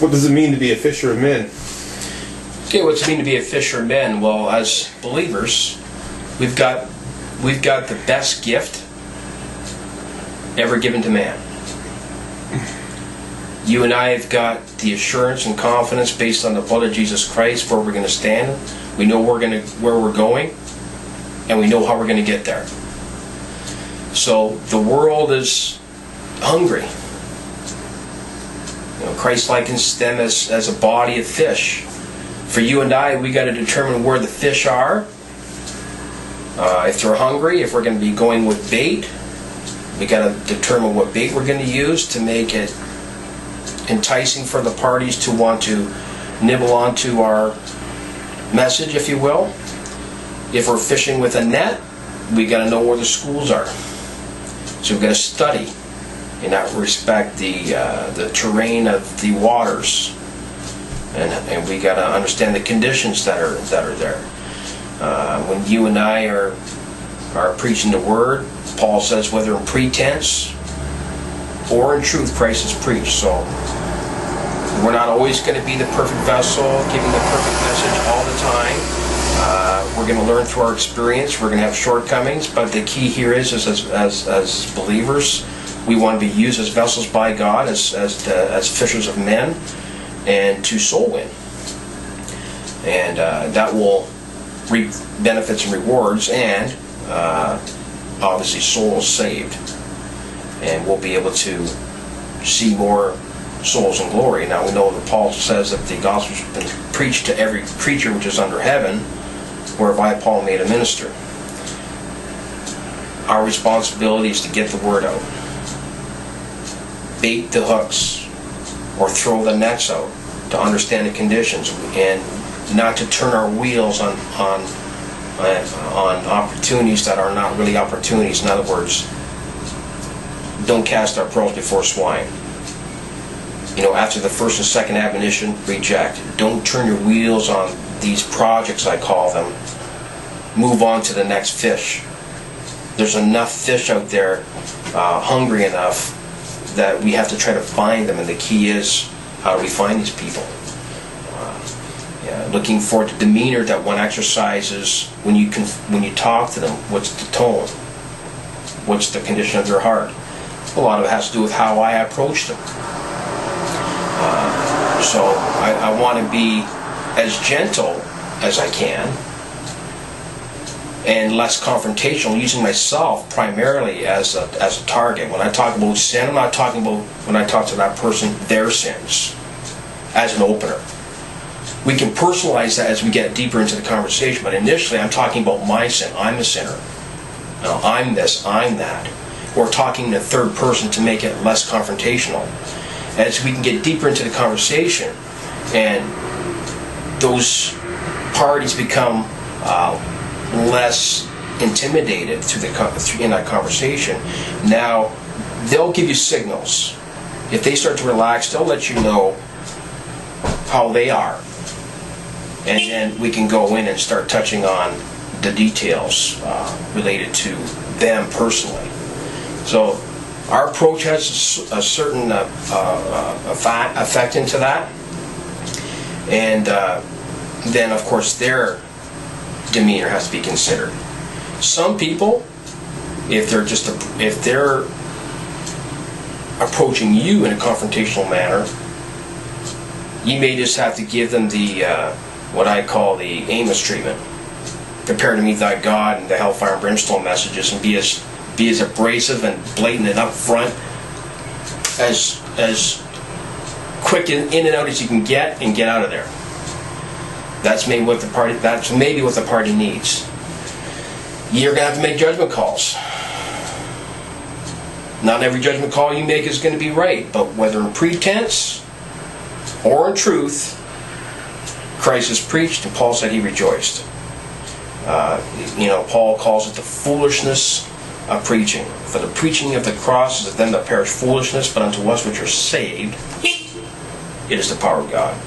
What does it mean to be a fisher of men? Okay, what's it mean to be a fisher of men? Well, as believers, we've got the best gift ever given to man. You and I have got the assurance and confidence based on the blood of Jesus Christ where we're going to stand. We know where we're going, and we know how we're going to get there. So the world is hungry. You know, Christ likens them as a body of fish. For you and I, we got to determine where the fish are. If they're hungry, if we're going to be going with bait, we got to determine what bait we're going to use to make it enticing for the parties to want to nibble onto our message, if you will. If we're fishing with a net, we got to know where the schools are. So we've got to study in that respect the terrain of the waters, and we got to understand the conditions that are there. When you and I are preaching the word, Paul says whether in pretense or in truth, Christ is preached. So we're not always going to be the perfect vessel, giving the perfect message all the time. We're going to learn through our experience. We're going to have shortcomings, but the key here is as believers, we want to be used as vessels by God, as fishers of men, and to soul win. And that will reap benefits and rewards, and obviously souls saved. And we'll be able to see more souls in glory. Now we know that Paul says that the gospel has been preached to every creature which is under heaven, whereby Paul made a minister. Our responsibility is to get the word out. Bait the hooks or throw the nets out to understand the conditions, and not to turn our wheels on opportunities that are not really opportunities. In other words, don't cast our pearls before swine. You know, after the first and second admonition, reject. Don't turn your wheels on these projects, I call them. Move on to the next fish. There's enough fish out there hungry enough that we have to try to find them, and the key is, how do we find these people? Looking for the demeanor that one exercises when you talk to them. What's the tone? What's the condition of their heart? A lot of it has to do with how I approach them. So I want to be as gentle as I can and less confrontational, using myself primarily as a target. When I talk about sin, I'm not talking about, when I talk to that person, their sins as an opener. We can personalize that as we get deeper into the conversation, but initially I'm talking about my sin. I'm a sinner. Now, I'm this, I'm that. We're talking in the third person to make it less confrontational. As we can get deeper into the conversation and those parties become less intimidated in that conversation, now they'll give you signals. If they start to relax, they'll let you know how they are. And then we can go in and start touching on the details related to them personally. So our approach has a certain effect into that. And then, of course, their demeanor has to be considered. Some people, if they're approaching you in a confrontational manner, you may just have to give them the what I call the Amos treatment. Prepare to meet thy God and the hellfire and brimstone messages, and be as abrasive and blatant and upfront, as quick in and out as you can get, and get out of there. That's maybe what the party needs. You're going to have to make judgment calls. Not every judgment call you make is going to be right, but whether in pretense or in truth, Christ is preached, and Paul said he rejoiced. Paul calls it the foolishness of preaching. For the preaching of the cross is of them that perish foolishness, but unto us which are saved, it is the power of God.